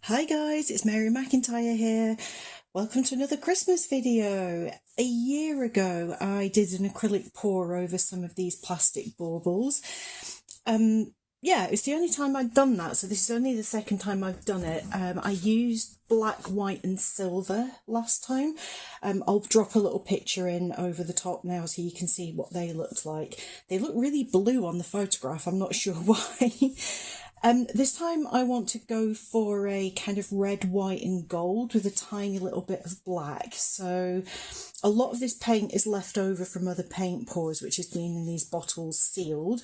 Hi guys, it's Mary McIntyre here. Welcome to another Christmas video. A year ago I did an acrylic pour over some of these plastic baubles. Yeah, it was the only time I'd done that, so this is only the second time I've done it. I used black, white and silver last time. I'll drop a little picture in over the top now so you can see what they looked like. They look really blue on the photograph, I'm not sure why. This time I want to go for a kind of red, white and gold with a tiny little bit of black. So a lot of this paint is left over from other paint pours which has been in these bottles sealed.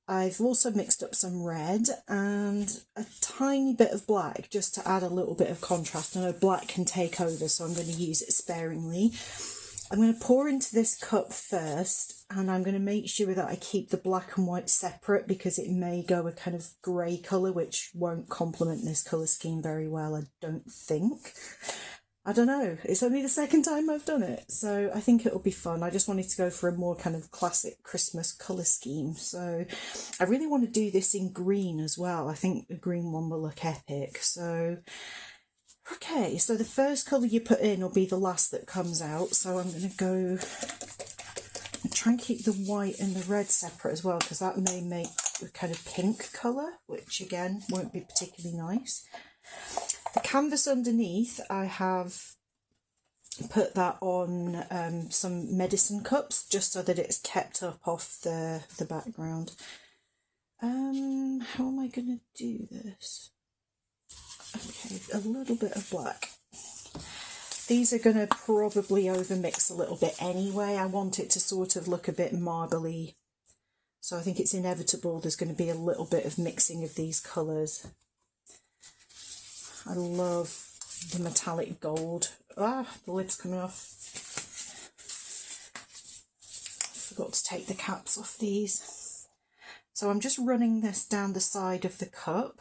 I've also mixed up some red and a tiny bit of black just to add a little bit of contrast. I know black can take over, so I'm going to use it sparingly. I'm going to pour into this cup first, and I'm going to make sure that I keep the black and white separate because it may go a kind of grey colour which won't complement this colour scheme very well, I don't think. I don't know, it's only the second time I've done it, so I think it'll be fun. I just wanted to go for a more kind of classic Christmas colour scheme, so I really want to do this in green as well. I think the green one will look epic, so... Okay, so the first colour you put in will be the last that comes out, so I'm going to go and try and keep the white and the red separate as well, because that may make a kind of pink colour, which again won't be particularly nice. The canvas underneath, I have put that on some medicine cups, just so that it's kept up off the background. How am I going to do this? Okay, a little bit of black. These are going to probably overmix a little bit anyway. I want it to sort of look a bit marbly, so I think it's inevitable there's going to be a little bit of mixing of these colours. I love the metallic gold. Ah, the lid's coming off. Forgot to take the caps off these. So I'm just running this down the side of the cup.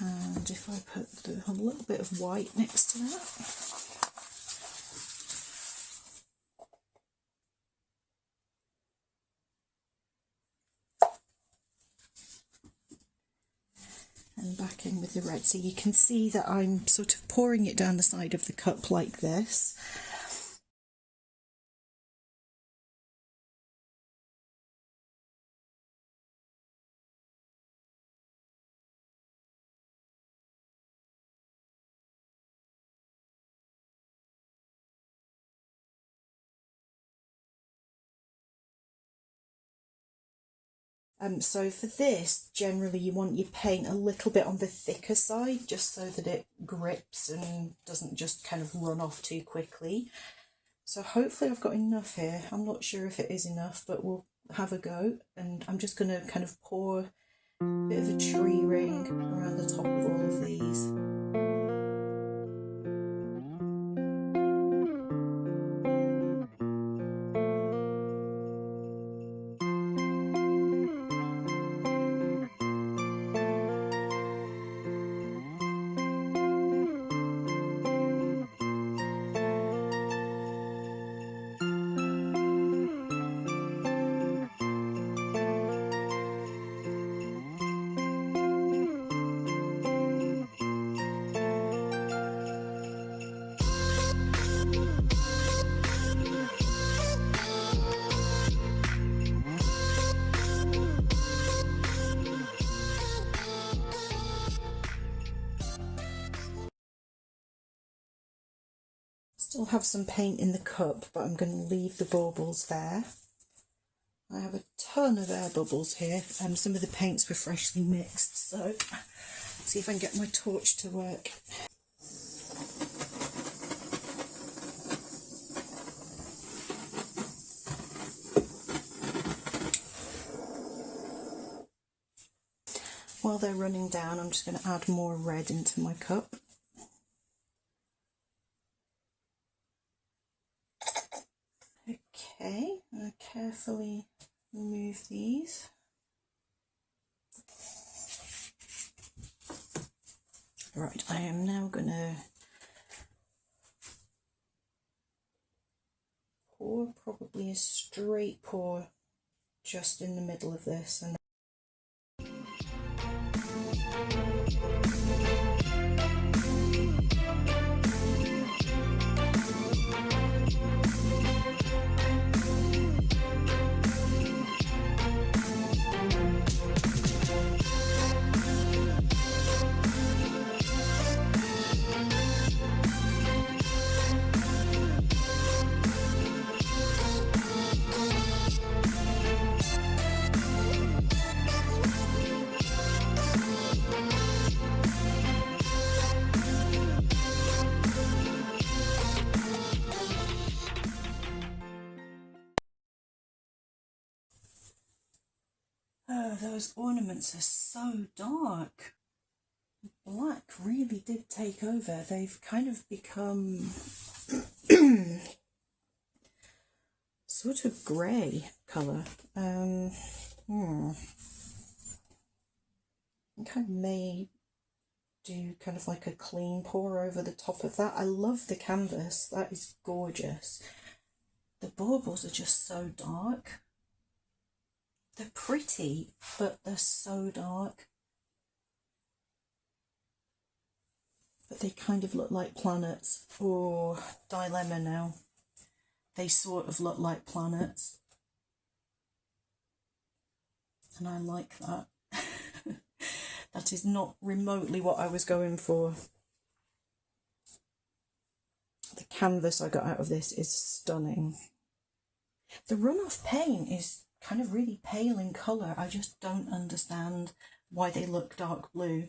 And if I put a little bit of white next to that. And back in with the red. So you can see that I'm sort of pouring it down the side of the cup like this. So for this, generally you want your paint a little bit on the thicker side, just so that it grips and doesn't just kind of run off too quickly. So hopefully I've got enough here. I'm not sure if it is enough, but we'll have a go. And I'm just going to kind of pour a bit of a tree ring around the top of all of these. Still have some paint in the cup, but I'm going to leave the baubles there. I have a ton of air bubbles here, and some of the paints were freshly mixed, so see if I can get my torch to work. While they're running down, I'm just going to add more red into my cup. Okay, I'll carefully remove these. Right, I am now going to pour probably a straight pour just in the middle of this, and Oh, those ornaments are so dark. Black really did take over. They've kind of become sort of grey colour. I think I may do kind of like a clean pour over the top of that. I love the canvas. That is gorgeous. The baubles are just so dark. They're pretty, but they're so dark. But they kind of look like planets. Or dilemma now. They sort of look like planets. And I like that. That is not remotely what I was going for. The canvas I got out of this is stunning. The runoff paint is kind of really pale in colour. I just don't understand why they look dark blue.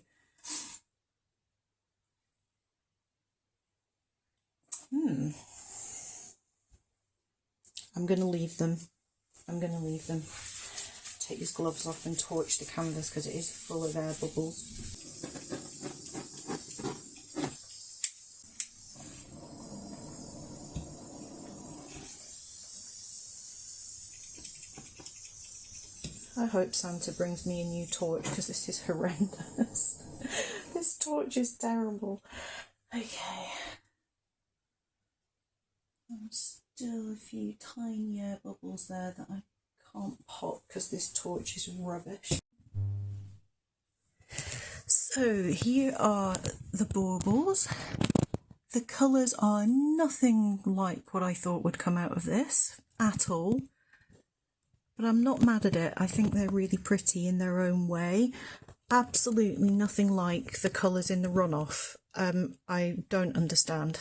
I'm going to leave them. Take these gloves off and torch the canvas because it is full of air bubbles. I hope Santa brings me a new torch because this is horrendous. This torch is terrible. Okay. Still a few tiny air bubbles there that I can't pop because this torch is rubbish. So here are the baubles. The colours are nothing like what I thought would come out of this at all. But I'm not mad at it. I think they're really pretty in their own way. Absolutely nothing like the colours in the runoff. I don't understand.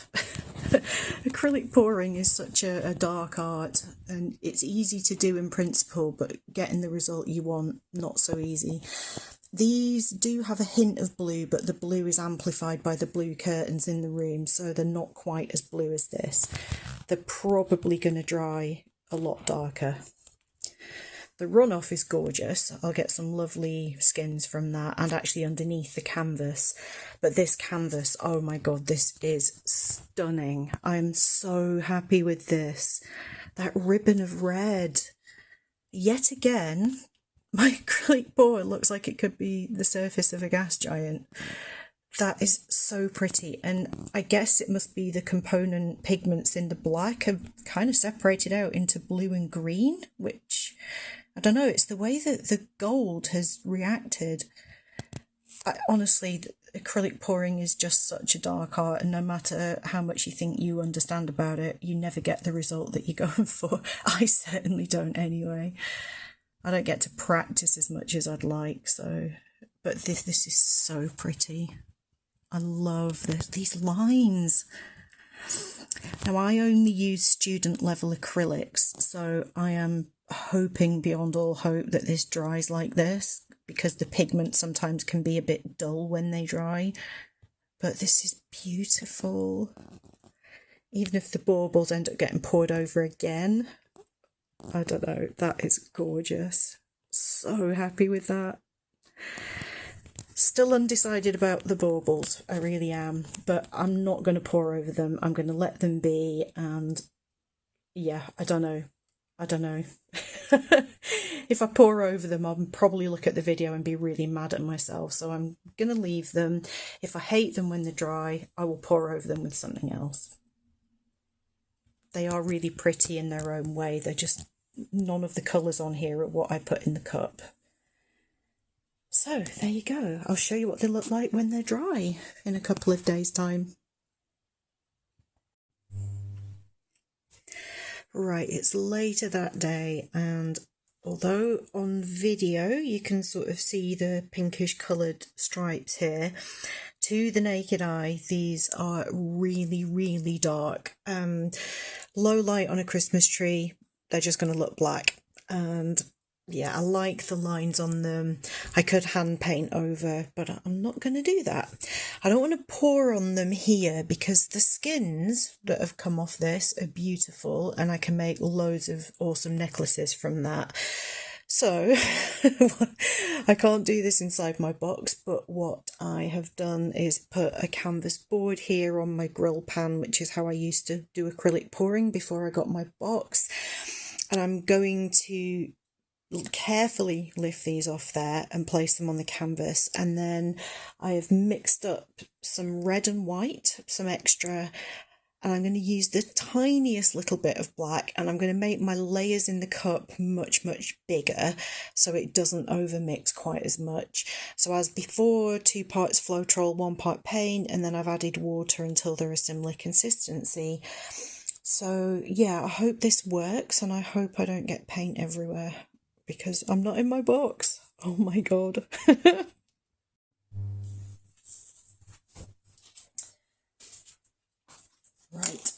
Acrylic pouring is such a dark art, and it's easy to do in principle, but getting the result you want, not so easy. These do have a hint of blue, but the blue is amplified by the blue curtains in the room, so they're not quite as blue as this. They're probably going to dry a lot darker. The runoff is gorgeous. I'll get some lovely skins from that, and actually underneath the canvas. But this canvas, oh my god, this is stunning. I'm so happy with this. That ribbon of red. Yet again, my acrylic board looks like it could be the surface of a gas giant. That is so pretty, and I guess it must be the component pigments in the black have kind of separated out into blue and green, which, I don't know, it's the way that the gold has reacted. Honestly, acrylic pouring is just such a dark art, and no matter how much you think you understand about it, you never get the result that you're going for. I certainly don't anyway. I don't get to practice as much as I'd like, so... But this is so pretty. I love this. These lines. Now, I only use student level acrylics, so I am hoping beyond all hope that this dries like this, because the pigment sometimes can be a bit dull when they dry. But this is beautiful. Even if the baubles end up getting poured over again, I don't know, that is gorgeous. So happy with that. Still undecided about the baubles, I really am, but I'm not going to pour over them. I'm going to let them be, and yeah, I don't know. If I pour over them, I'll probably look at the video and be really mad at myself, so I'm going to leave them. If I hate them when they're dry, I will pour over them with something else. They are really pretty in their own way. They're just, none of the colours on here are what I put in the cup. So, there you go. I'll show you what they look like when they're dry in a couple of days' time. Right, it's later that day, and although on video you can sort of see the pinkish coloured stripes here, to the naked eye these are really, really dark. Low light on a Christmas tree, they're just going to look black. And yeah, I like the lines on them. I could hand paint over, but I'm not going to do that. I don't want to pour on them here because the skins that have come off this are beautiful, and I can make loads of awesome necklaces from that. So I can't do this inside my box, but what I have done is put a canvas board here on my grill pan, which is how I used to do acrylic pouring before I got my box. And I'm going to carefully lift these off there and place them on the canvas. And then I have mixed up some red and white, some extra, and I'm going to use the tiniest little bit of black, and I'm going to make my layers in the cup much bigger so it doesn't overmix quite as much. So as before, 2 parts Floetrol, 1 part paint, and then I've added water until they're a similar consistency. So yeah, I hope this works, and I hope I don't get paint everywhere because I'm not in my box. Oh my god. Right,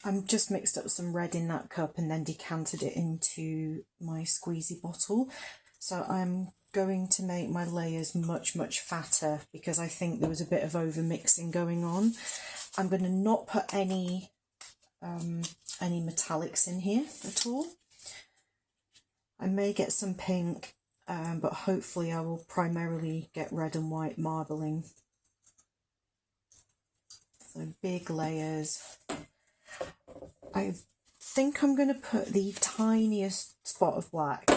I'm just mixed up some red in that cup and then decanted it into my squeezy bottle. So I'm going to make my layers much fatter because I think there was a bit of over mixing going on. I'm going to not put any metallics in here at all. I may get some pink, but hopefully I will primarily get red and white marbling. So big layers. I think I'm going to put the tiniest spot of black,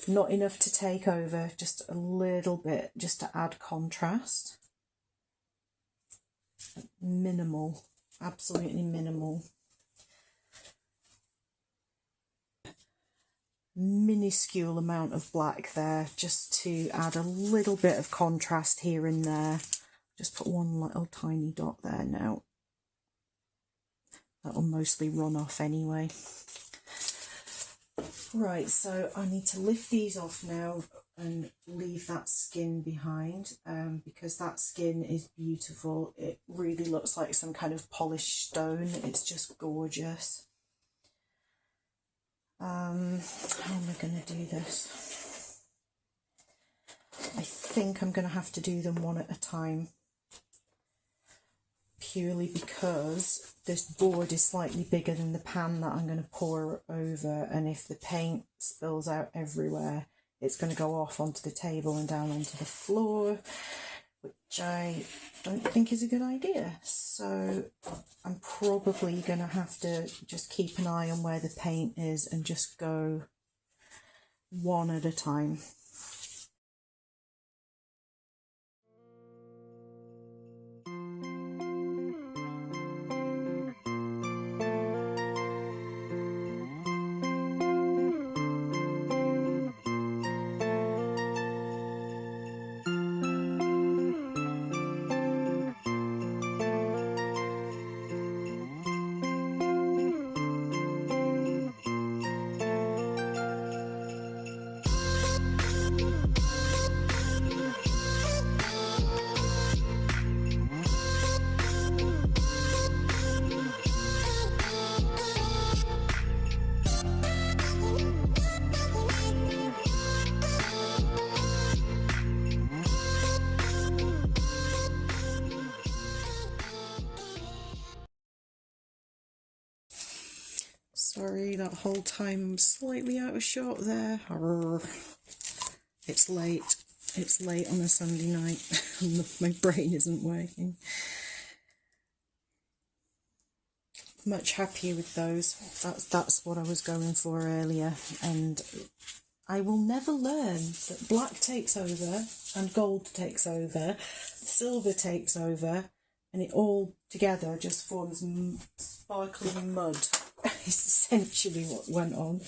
not enough to take over, just a little bit, just to add contrast. Minimal, absolutely minimal. Minuscule amount of black there, just to add a little bit of contrast here and there. Just put one little tiny dot there now. That'll mostly run off anyway. Right, so I need to lift these off now and leave that skin behind, because that skin is beautiful. It really looks like some kind of polished stone. It's just gorgeous. How am I going to do this? I think I'm going to have to do them one at a time, purely because this board is slightly bigger than the pan that I'm going to pour over, and if the paint spills out everywhere, it's going to go off onto the table and down onto the floor, which I don't think is a good idea. So I'm probably going to have to just keep an eye on where the paint is and just go one at a time. Sorry, that whole time I'm slightly out of shot there. It's late. It's late on a Sunday night and my brain isn't working. Much happier with those. That's what I was going for earlier, and I will never learn that black takes over and gold takes over, silver takes over, and it all together just forms sparkling mud. Is essentially what went on.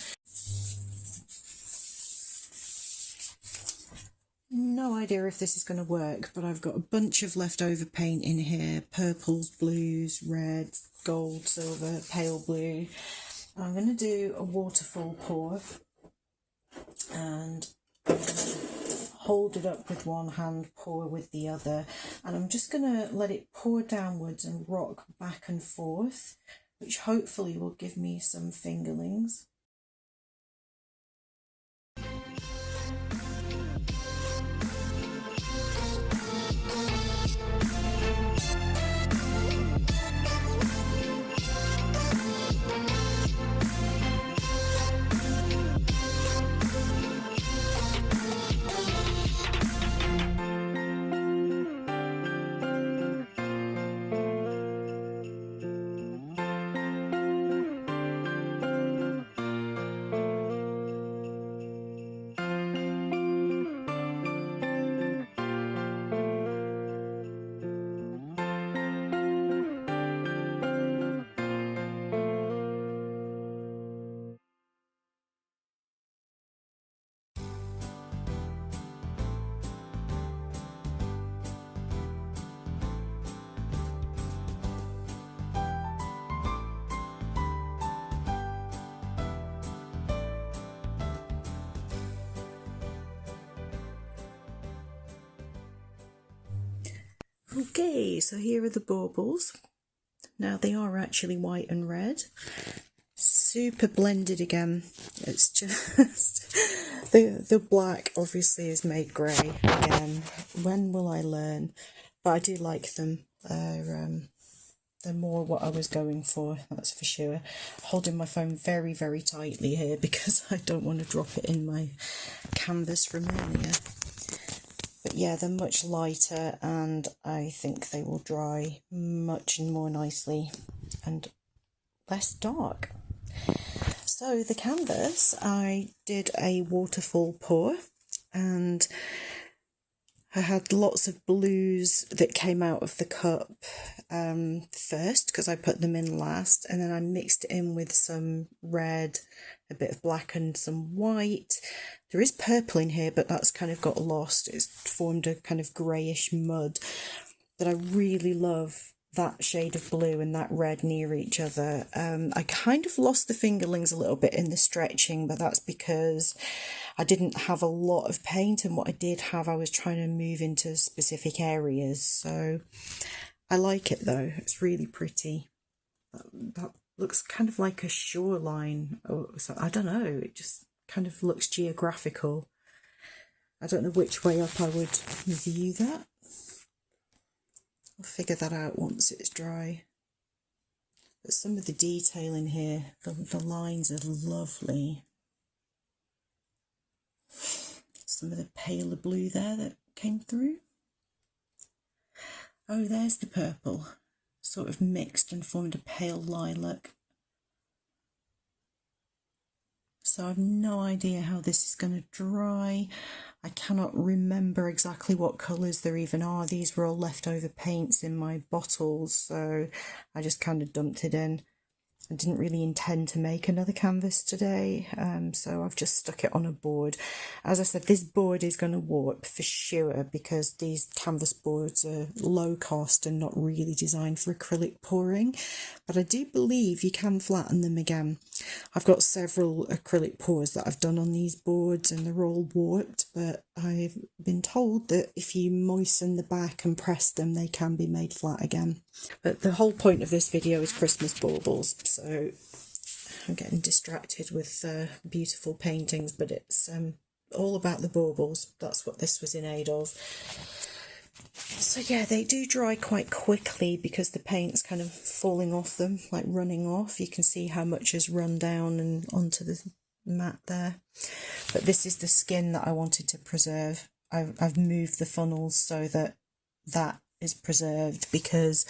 No idea if this is going to work, but I've got a bunch of leftover paint in here: purples, blues, reds, gold, silver, pale blue. I'm going to do a waterfall pour, and I'm going to hold it up with one hand, pour with the other, and I'm just going to let it pour downwards and rock back and forth, which hopefully will give me some fingerlings. Okay, so here are the baubles. Now they are actually white and red. Super blended again. It's just the black obviously is made grey again. When will I learn? But I do like them. They're more what I was going for, that's for sure. Holding my phone very, very tightly here because I don't want to drop it in my canvas from earlier. But yeah, they're much lighter and I think they will dry much more nicely and less dark. So the canvas, I did a waterfall pour and I had lots of blues that came out of the cup first because I put them in last, and then I mixed it in with some red, a bit of black and some white. There is purple in here, but that's kind of got lost. It's formed a kind of greyish mud, but I really love that shade of blue and that red near each other. I kind of lost the fingerlings a little bit in the stretching, but that's because I didn't have a lot of paint, and what I did have, I was trying to move into specific areas. So I like it though, it's really pretty. That looks kind of like a shoreline, or so, I don't know, it just kind of looks geographical. I don't know which way up I would view that. I'll figure that out once it's dry. But some of the detail in here, the lines are lovely. Some of the paler blue there that came through. Oh, there's the purple. Sort of mixed and formed a pale lilac. So I've no idea how this is going to dry. I cannot remember exactly what colours there even are. These were all leftover paints in my bottles, so I just kind of dumped it in. I didn't really intend to make another canvas today, so I've just stuck it on a board. As I said, this board is going to warp for sure because these canvas boards are low cost and not really designed for acrylic pouring, but I do believe you can flatten them again. I've got several acrylic pours that I've done on these boards and they're all warped, but I've been told that if you moisten the back and press them, they can be made flat again. But the whole point of this video is Christmas baubles, so I'm getting distracted with beautiful paintings, but it's all about the baubles. That's what this was in aid of. So yeah, they do dry quite quickly because the paint's kind of falling off them, like running off. You can see how much has run down and onto the mat there. But this is the skin that I wanted to preserve. I've moved the funnels so that that is preserved because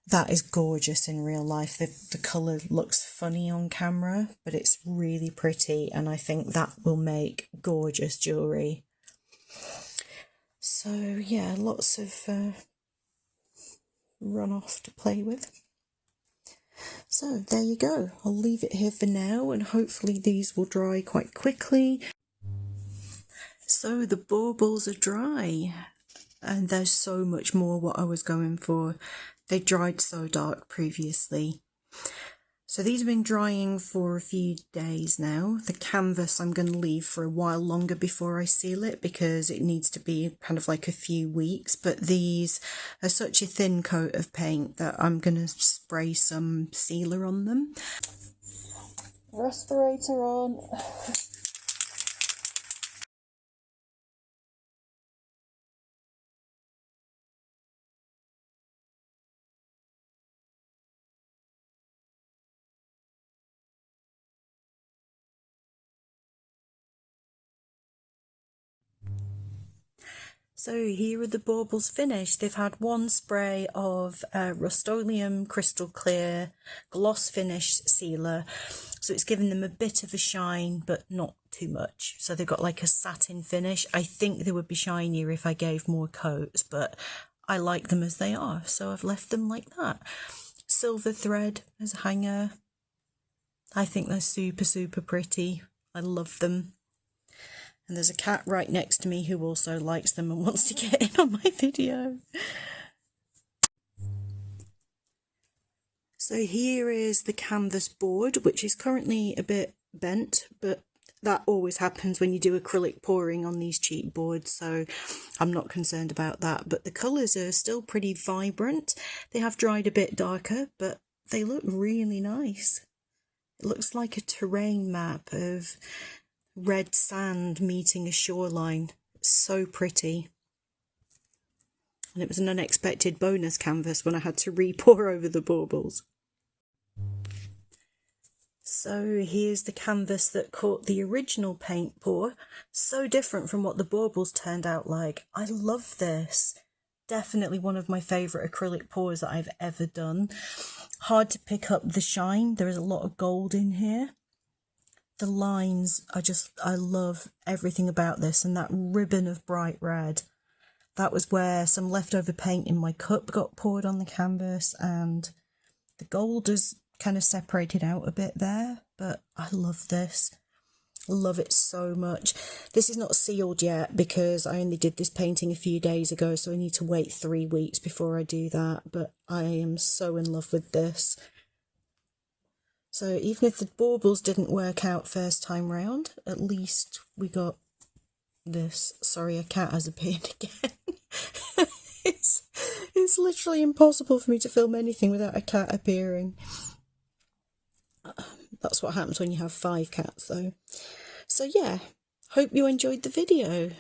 that is gorgeous in real life. The colour looks funny on camera, but it's really pretty, and I think that will make gorgeous jewellery. So yeah, lots of runoff to play with. So there you go. I'll leave it here for now, and hopefully these will dry quite quickly. So the baubles are dry, and there's so much more what I was going for. They dried so dark previously. So these have been drying for a few days now. The canvas I'm going to leave for a while longer before I seal it because it needs to be kind of like a few weeks. But these are such a thin coat of paint that I'm going to spray some sealer on them. Respirator on. So here are the baubles finished. They've had one spray of Rust-Oleum Crystal Clear Gloss Finish Sealer. So it's given them a bit of a shine, but not too much. So they've got like a satin finish. I think they would be shinier if I gave more coats, but I like them as they are. So I've left them like that. Silver thread as a hanger. I think they're super, super pretty. I love them. And there's a cat right next to me who also likes them and wants to get in on my video. So here is the canvas board, which is currently a bit bent, but that always happens when you do acrylic pouring on these cheap boards, so I'm not concerned about that. But the colours are still pretty vibrant. They have dried a bit darker, but they look really nice. It looks like a terrain map of red sand meeting a shoreline. It's so pretty. And it was an unexpected bonus canvas when I had to re-pour over the baubles. So here's the canvas that caught the original paint pour. So different from what the baubles turned out like. I love this. Definitely one of my favourite acrylic pours that I've ever done. Hard to pick up the shine. There is a lot of gold in here. The lines, I love everything about this, and that ribbon of bright red. That was where some leftover paint in my cup got poured on the canvas, and the gold is kind of separated out a bit there, but I love this. I love it so much. This is not sealed yet because I only did this painting a few days ago, so I need to wait 3 weeks before I do that, but I am so in love with this. So even if the baubles didn't work out first time round, at least we got this. Sorry, a cat has appeared again. It's literally impossible for me to film anything without a cat appearing. That's what happens when you have 5 cats though. So yeah, hope you enjoyed the video.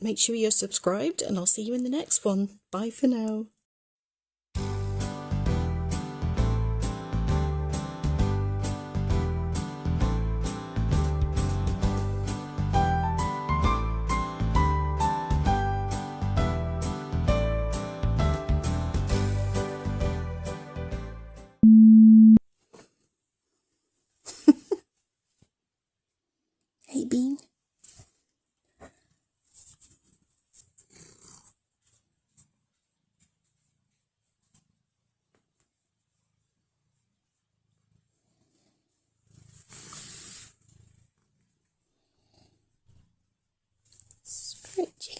Make sure you're subscribed and I'll see you in the next one. Bye for now. Hey Bean. Stretching.